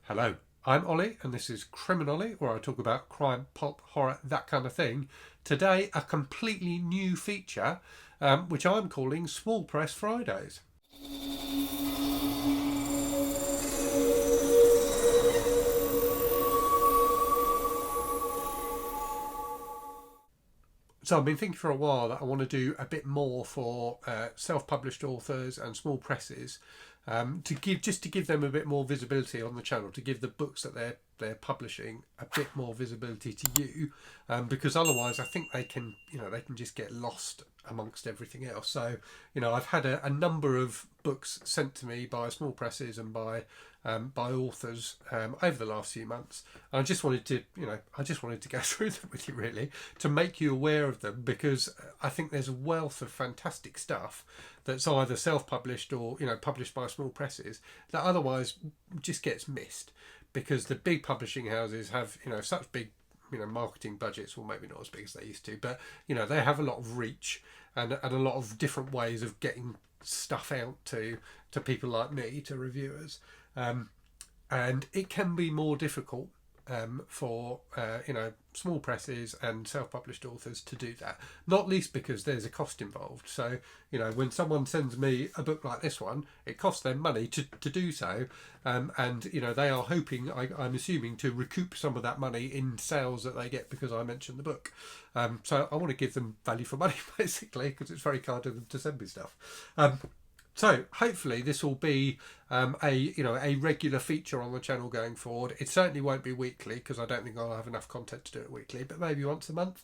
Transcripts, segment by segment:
Hello, I'm Ollie, and this is Criminally, where I talk about crime, pulp, horror, that kind of thing. Today, a completely new feature, which I'm calling Small Press Fridays. So I've been thinking for a while that I want to do a bit more for self-published authors and small presses, to give them a bit more visibility on the channel, to give the books that they're publishing a bit more visibility to you, because otherwise I think they can just get lost amongst everything else. So I've had a number of books sent to me by small presses and by authors over the last few months. And I just wanted to go through them with you, really, to make you aware of them, because I think there's a wealth of fantastic stuff that's either self-published or published by small presses that otherwise just gets missed, because the big publishing houses have such big marketing budgets, or maybe not as big as they used to, but they have a lot of reach and a lot of different ways of getting stuff out to people like me, to reviewers, and it can be more difficult for small presses and self-published authors to do that, not least because there's a cost involved. So when someone sends me a book like this one, it costs them money to do so, and they are hoping, I'm assuming, to recoup some of that money in sales that they get because I mentioned the book. So I want to give them value for money, basically, because it's very kind of them to send me stuff. So hopefully this will be a regular feature on the channel going forward. It certainly won't be weekly, because I don't think I'll have enough content to do it weekly, but maybe once a month.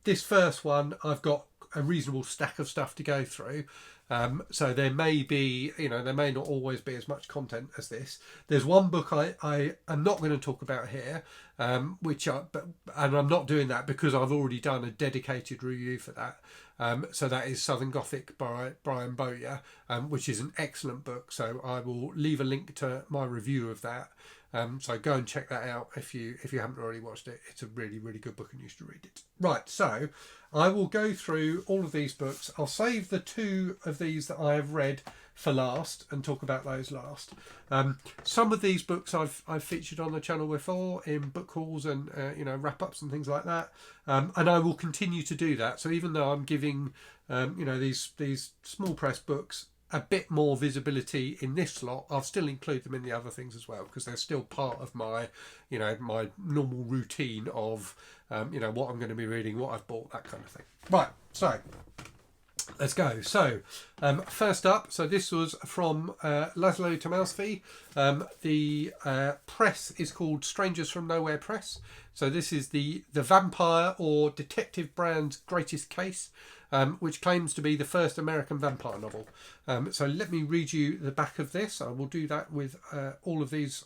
This first one, I've got a reasonable stack of stuff to go through. So there may be, there may not always be as much content as this. There's one book I am not going to talk about here, and I'm not doing that because I've already done a dedicated review for that. So that is Southern Gothic by Brian Bowyer, which is an excellent book. So I will leave a link to my review of that. So go and check that out if you haven't already watched it. It's a really, really good book and you should read it. Right, so I will go through all of these books. I'll save the two of these that I have read for last and talk about those last. Some of these books I've featured on the channel before in book hauls and wrap-ups and things like that, and I will continue to do that. So even though I'm giving these small press books a bit more visibility in this slot, I'll still include them in the other things as well, because they're still part of my my normal routine of what I'm going to be reading, what I've bought, that kind of thing. Right, so let's go. So first up, so this was from Laszlo Tamasfi. The press is called Strangers from Nowhere Press. So this is the vampire or detective brand's greatest case, which claims to be the first American vampire novel. So let me read you the back of this. I will do that with all of these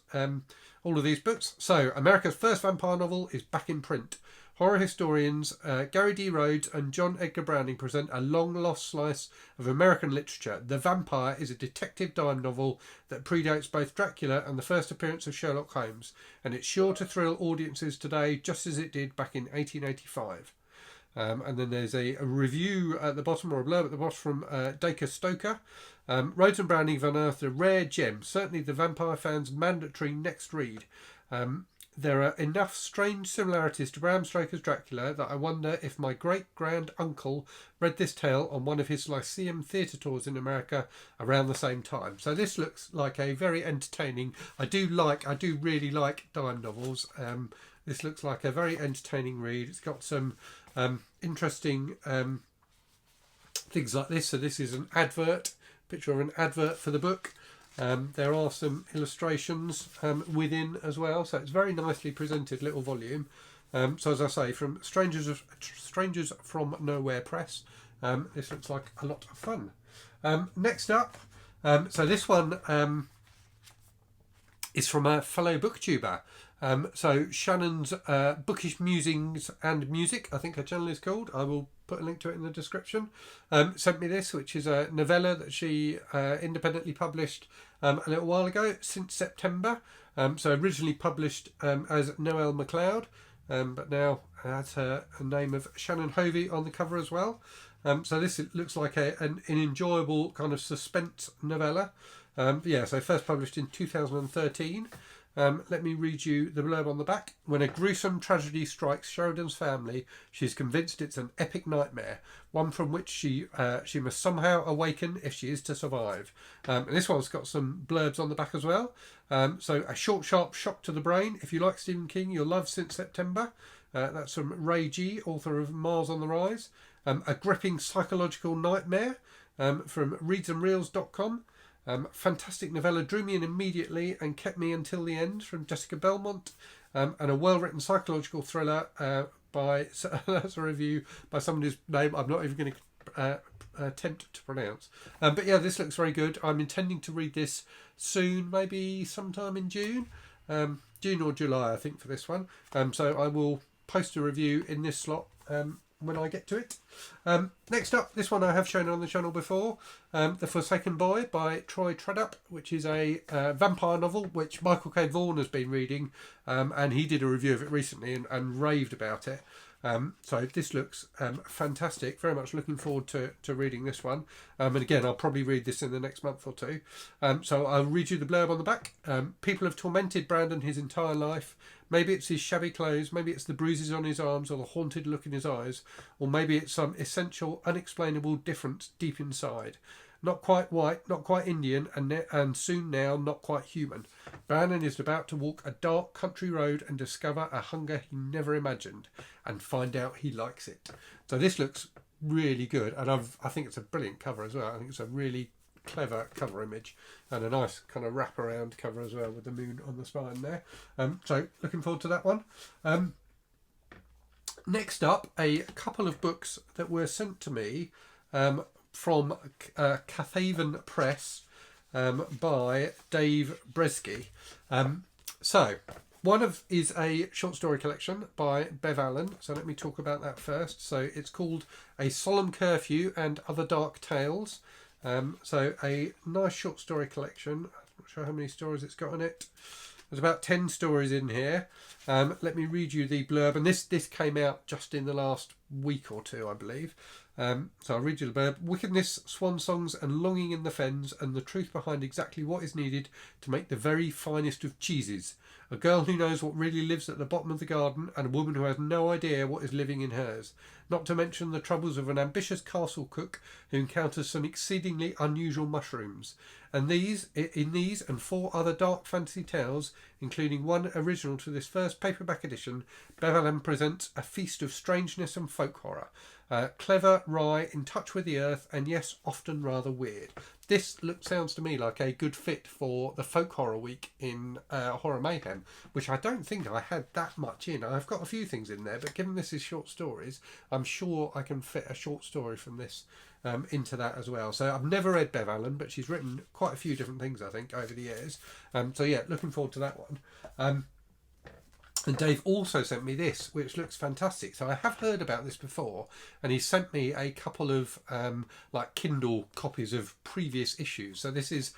books. So America's first vampire novel is back in print. Horror historians Gary D. Rhodes and John Edgar Browning present a long-lost slice of American literature. The Vampire is a detective dime novel that predates both Dracula and the first appearance of Sherlock Holmes, and it's sure to thrill audiences today just as it did back in 1885. And then there's a review at the bottom, or a blurb at the bottom, from Dacre Stoker. Rhodes and Browning have unearthed a rare gem, certainly the vampire fan's mandatory next read. There are enough strange similarities to Bram Stoker's Dracula that I wonder if my great-grand-uncle read this tale on one of his Lyceum theatre tours in America around the same time. So this looks like a very entertaining... I do really like dime novels. This looks like a very entertaining read. It's got some interesting things like this. So this is an advert, picture of an advert for the book. There are some illustrations within as well, so it's very nicely presented little volume. So as I say, from Strangers from Nowhere Press, this looks like a lot of fun. Next up, so this one is from a fellow booktuber. So Shannon's Bookish Musings and Music, I think her channel is called. I will put a link to it in the description. Sent me this, which is a novella that she independently published a little while ago, since September. So originally published as Noelle MacLeod, but now has her name of Shannon Hovey on the cover as well. So this looks like an enjoyable kind of suspense novella. So first published in 2013. Let me read you the blurb on the back. When a gruesome tragedy strikes Sheridan's family, she's convinced it's an epic nightmare, one from which she must somehow awaken if she is to survive. And this one's got some blurbs on the back as well. So a short, sharp shock to the brain. If you like Stephen King, you'll love Since September. That's from Ray G, author of Mars on the Rise. A gripping psychological nightmare from readsandreels.com. Fantastic novella, drew me in immediately and kept me until the end, from Jessica Belmont. And a well-written psychological thriller by, that's a review by someone whose name I'm not even going to attempt to pronounce. But yeah, this looks very good. I'm intending to read this soon, maybe sometime in June. June or July, I think, for this one. So I will post a review in this slot when I get to it. Next up, this one I have shown on the channel before, The Forsaken Boy by Troy Tradup, which is a vampire novel which Michael K. Vaughan has been reading, and he did a review of it recently and raved about it. So this looks fantastic. Very much looking forward to reading this one. And again, I'll probably read this in the next month or two. So I'll read you the blurb on the back. People have tormented Brandon his entire life. Maybe it's his shabby clothes, maybe it's the bruises on his arms or the haunted look in his eyes, or maybe it's some essential, unexplainable difference deep inside. Not quite white, not quite Indian, and soon now not quite human. Brandon is about to walk a dark country road and discover a hunger he never imagined, and find out he likes it. So this looks really good, and I think it's a brilliant cover as well. I think it's a really clever cover image and a nice kind of wraparound cover as well with the moon on the spine there. So looking forward to that one. Next up, a couple of books that were sent to me from Cathaven Press by Dave Brzeski. So one is a short story collection by Bev Allen. So let me talk about that first. So it's called A Solemn Curfew and Other Dark Tales. So a nice short story collection. I'm not sure how many stories it's got in it. There's about 10 stories in here. Let me read you the blurb. And this came out just in the last week or two, I believe. So I'll read you the blurb. Wickedness, swan songs and longing in the fens, and the truth behind exactly what is needed to make the very finest of cheeses. A girl who knows what really lives at the bottom of the garden, and a woman who has no idea what is living in hers. Not to mention the troubles of an ambitious castle cook who encounters some exceedingly unusual mushrooms. And in these and 4 other dark fantasy tales, including one original to this first paperback edition, Bev Allen presents a feast of strangeness and folk horror. Clever, wry, in touch with the earth, and yes, often rather weird. This sounds to me like a good fit for the folk horror week in Horror Mayhem, which I don't think I had that much in. I've got a few things in there, but given this is short stories, I'm sure I can fit a short story from this into that as well. So I've never read Bev Allen, but she's written quite a few different things, I think, over the years. So yeah, looking forward to that one. And Dave also sent me this, which looks fantastic. So I have heard about this before, and he sent me a couple of like Kindle copies of previous issues. So this is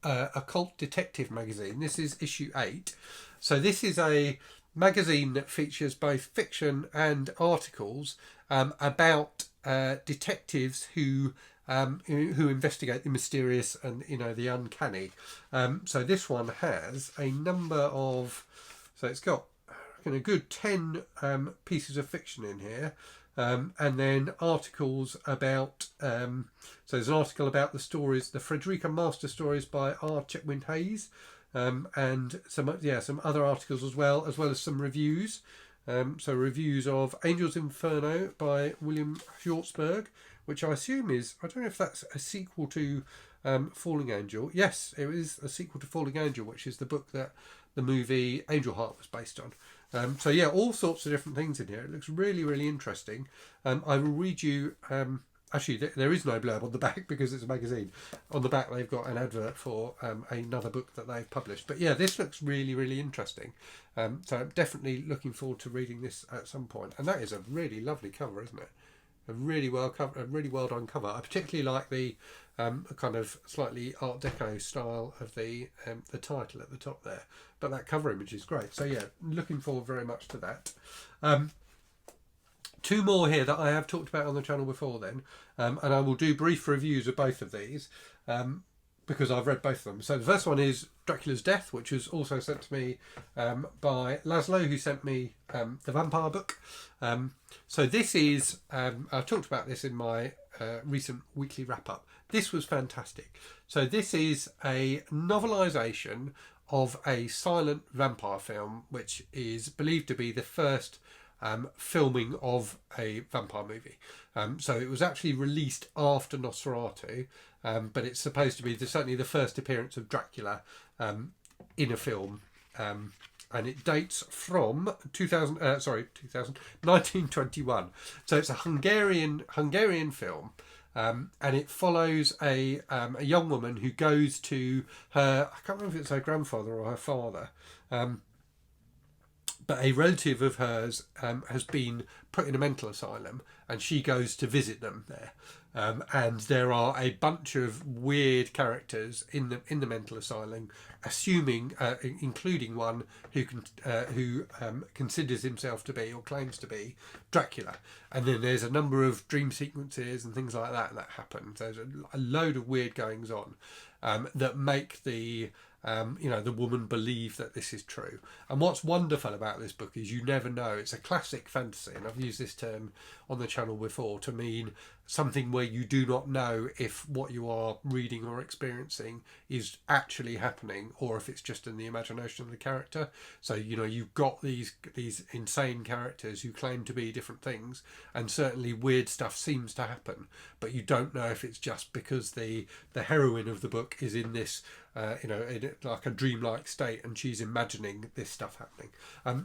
Occult Detective magazine. This is issue 8. So this is a magazine that features both fiction and articles about detectives who investigate the mysterious and the uncanny. So this one has a number of. So it's got a good 10 pieces of fiction in here, and then articles about so there's an article about the Frederica Master stories by R. Chetwynd Hayes, and some other articles as well as some reviews. So reviews of Angel's Inferno by William Hjortsberg, which I assume is, I don't know if that's a sequel to Falling Angel. Yes, it is a sequel to Falling Angel, which is the book that the movie Angel Heart was based on. So yeah, all sorts of different things in here. It looks really, really interesting. I will read you. Actually, there is no blurb on the back because it's a magazine. On the back, they've got an advert for another book that they've published. But yeah, this looks really, really interesting. So I'm definitely looking forward to reading this at some point. And that is a really lovely cover, isn't it? A really well done cover. I particularly like the kind of slightly Art Deco style of the title at the top there. But that cover image is great. So yeah, looking forward very much to that. 2 more here that I have talked about on the channel before then, and I will do brief reviews of both of these because I've read both of them. So the first one is Dracula's Death, which was also sent to me by Laszlo, who sent me the vampire book. So this is, I talked about this in my recent weekly wrap-up. This was fantastic. So this is a novelisation of a silent vampire film, which is believed to be the first filming of a vampire movie. So it was actually released after Nosferatu, but it's supposed to be certainly the first appearance of Dracula in a film. And it dates from 1921. So it's a Hungarian film. And it follows a young woman who goes to her, I can't remember if it's her grandfather or her father, but a relative of hers has been put in a mental asylum, and she goes to visit them there. And there are a bunch of weird characters in the mental asylum, including one who considers himself to be, or claims to be, Dracula. And then there's a number of dream sequences and things like that happen. There's a load of weird goings on that make the woman believe that this is true. And what's wonderful about this book is you never know. It's a classic fantasy, and I've used this term on the channel before to mean something where you do not know if what you are reading or experiencing is actually happening or if it's just in the imagination of the character. So you've got these insane characters who claim to be different things, and certainly weird stuff seems to happen, but you don't know if it's just because the heroine of the book is in this in like a dreamlike state and she's imagining this stuff happening.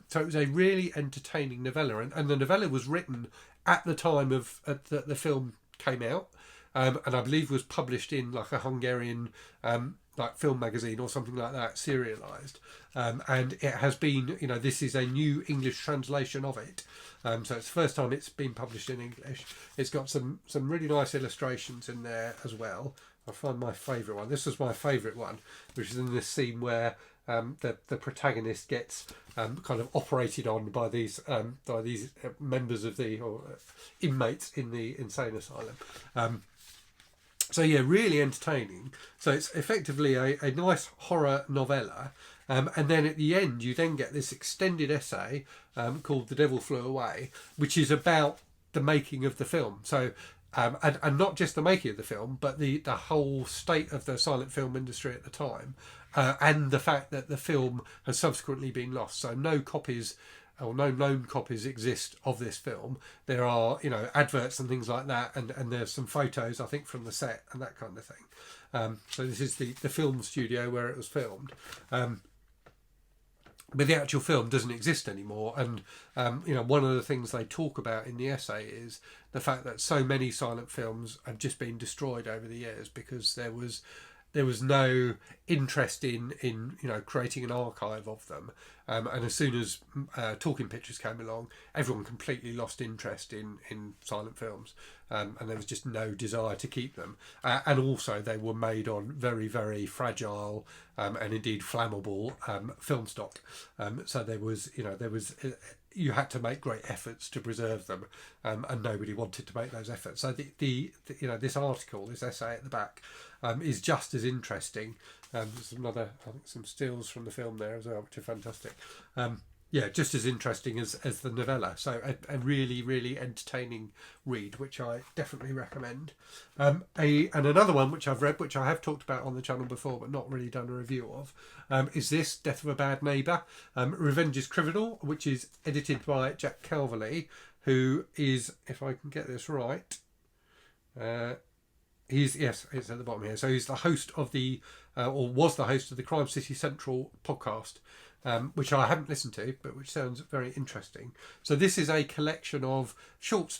So it was a really entertaining novella, and the novella was written at the time of the film came out, and I believe was published in like a Hungarian like film magazine or something like that, serialized, and it has been, this is a new English translation of it, so it's the first time it's been published in English. It's got some really nice illustrations in there as well. I'll find my favourite one. This was my favourite one, which is in this scene where the protagonist gets kind of operated on by these members of or inmates in the insane asylum. So yeah, really entertaining. So it's effectively a nice horror novella. And then at the end, you then get this extended essay called The Devil Flew Away, which is about the making of the film. So and not just the making of the film, but the whole state of the silent film industry at the time, and the fact that the film has subsequently been lost. So no copies or no known copies exist of this film. There are, adverts and things like that, and there's some photos, I think, from the set and that kind of thing. So this is the film studio where it was filmed. But the actual film doesn't exist anymore, and one of the things they talk about in the essay is the fact that so many silent films have just been destroyed over the years because there was no interest in creating an archive of them, and as soon as talking pictures came along, everyone completely lost interest in silent films, and there was just no desire to keep them, and also they were made on very, very fragile and indeed flammable film stock, so there was you had to make great efforts to preserve them, and nobody wanted to make those efforts. So this article, this essay at the back, is just as interesting. There's some stills from the film there as well, which are fantastic. Just as interesting as the novella. So a really, really entertaining read, which I definitely recommend. And another one which I've read, which I have talked about on the channel before, but not really done a review of, is this, Death of a Bad Neighbour, Revenge is Criminal, which is edited by Jack Calverley, who is, if I can get this right, it's at the bottom here. So he's the host of or was the host of the Crime City Central podcast, which I haven't listened to, but which sounds very interesting. So this is a collection of short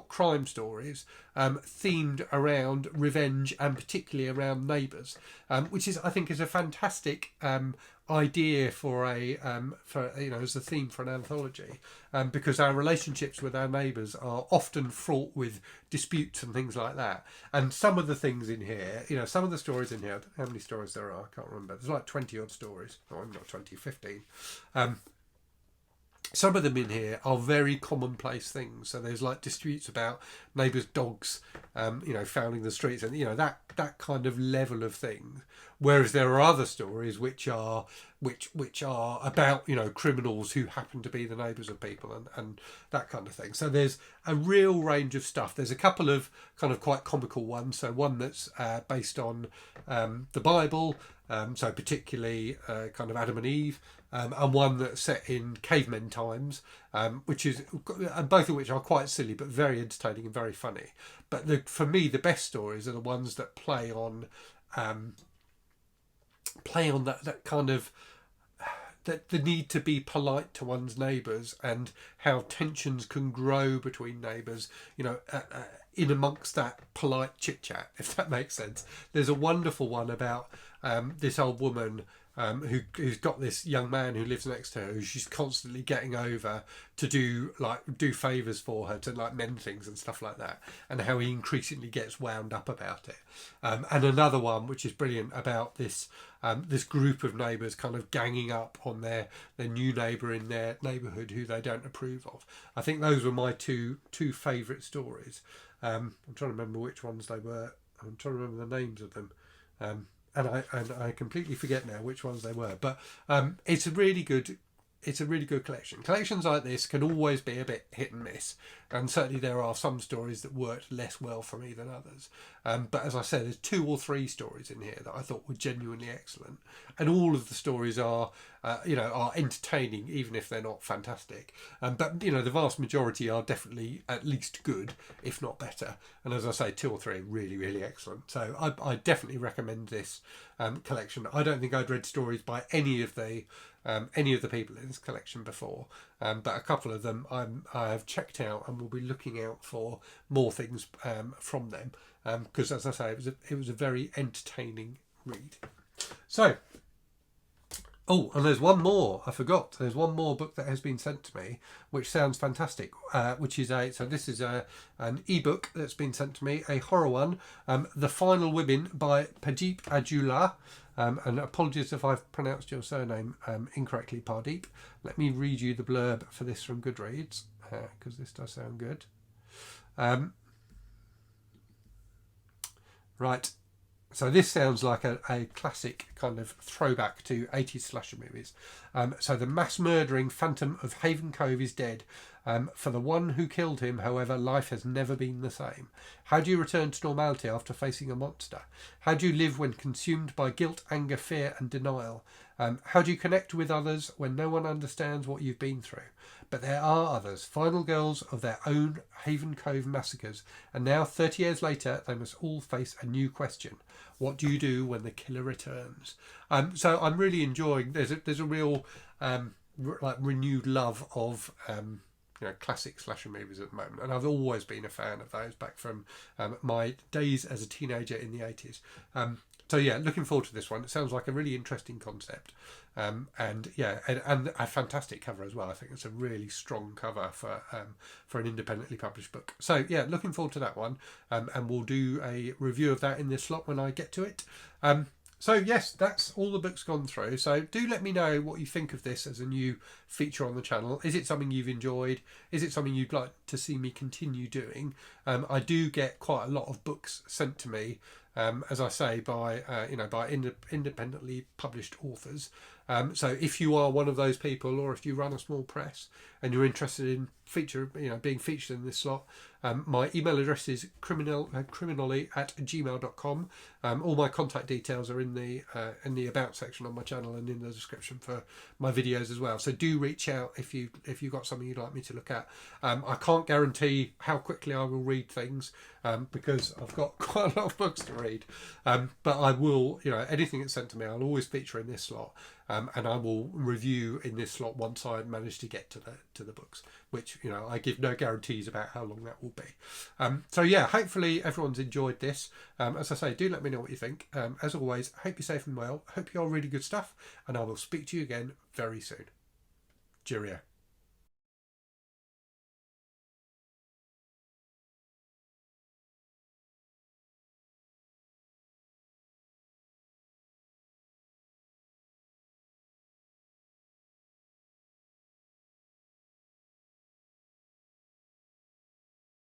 crime stories, themed around revenge and particularly around neighbours, which I think is a fantastic idea for as a theme for an anthology, because our relationships with our neighbours are often fraught with disputes and things like that. And some of the things in here, some of the stories in here, I don't know how many stories there are, I can't remember. There's like 20 odd stories. No, I'm not 20, 15. some of them in here are very commonplace things. So there's like disputes about neighbours' dogs, fouling the streets, and that kind of level of thing. Whereas there are other stories which are about criminals who happen to be the neighbours of people, and that kind of thing. So there's a real range of stuff. There's a couple of kind of quite comical ones. So one that's based on the Bible, so particularly kind of Adam and Eve. And one that's set in cavemen times, which is, and both of which are quite silly but very entertaining and very funny. But for me, the best stories are the ones that play on that kind of that the need to be polite to one's neighbours, and how tensions can grow between neighbours, in amongst that polite chit chat, if that makes sense. There's a wonderful one about this old woman who's got this young man who lives next to her, who she's constantly getting over to do favours for her, to like mend things and stuff like that, and how he increasingly gets wound up about it. And another one which is brilliant about this group of neighbours kind of ganging up on their new neighbour in their neighbourhood who they don't approve of. I think those were my two favourite stories. I'm trying to remember which ones they were. I'm trying to remember the names of them. And I completely forget now which ones they were, but it's a really good collection. Collections like this can always be a bit hit and miss, and certainly there are some stories that worked less well for me than others. But as I said, there's 2 or 3 stories in here that I thought were genuinely excellent, and all of the stories are entertaining, even if they're not fantastic. But the vast majority are definitely at least good, if not better. And as I say, 2 or 3 are really, really excellent. So I definitely recommend this collection. I don't think I'd read stories by any of the people in this collection before, but a couple of them I have checked out and will be looking out for more things from them, because as I say, it was a very entertaining read. So, and there's one more I forgot. There's one more book that has been sent to me, which sounds fantastic. Which is this is an ebook that's been sent to me, a horror one, The Final Women by Padeep Ajula. And apologies if I've pronounced your surname incorrectly, Pardeep. Let me read you the blurb for this from Goodreads, because this does sound good. Right. So this sounds like a classic kind of throwback to 80s slasher movies. So the mass murdering phantom of Haven Cove is dead. For the one who killed him, however, life has never been the same. How do you return to normality after facing a monster? How do you live when consumed by guilt, anger, fear and denial? How do you connect with others when no one understands what you've been through? But there are others, final girls of their own Haven Cove massacres, and now 30 years later they must all face a new question. What do you do when the killer returns? So I'm really enjoying, there's a real renewed love of classic slasher movies at the moment, and I've always been a fan of those back from my days as a teenager in the 80s. So yeah, looking forward to this one. It sounds like a really interesting concept, and a fantastic cover as well. I think it's a really strong cover for an independently published book. So yeah, looking forward to that one, and we'll do a review of that in this slot when I get to it. So yes, that's all the books gone through. So do let me know what you think of this as a new feature on the channel. Is it something you've enjoyed? Is it something you'd like to see me continue doing? I do get quite a lot of books sent to me, as I say, by independently published authors. So if you are one of those people, or if you run a small press and you're interested in being featured in this slot, my email address is criminally@gmail.com. All my contact details are in the about section on my channel and in the description for my videos as well. So do reach out if you've got something you'd like me to look at. I can't guarantee how quickly I will read things, because I've got quite a lot of books to read. But I will, anything that's sent to me, I'll always feature in this slot. And I will review in this slot once I manage to get to the books, which I give no guarantees about how long that will be. So yeah, hopefully everyone's enjoyed this. As I say, do let me know what you think. As always, hope you're safe and well. Hope you're all really good stuff, and I will speak to you again very soon. Cheerio.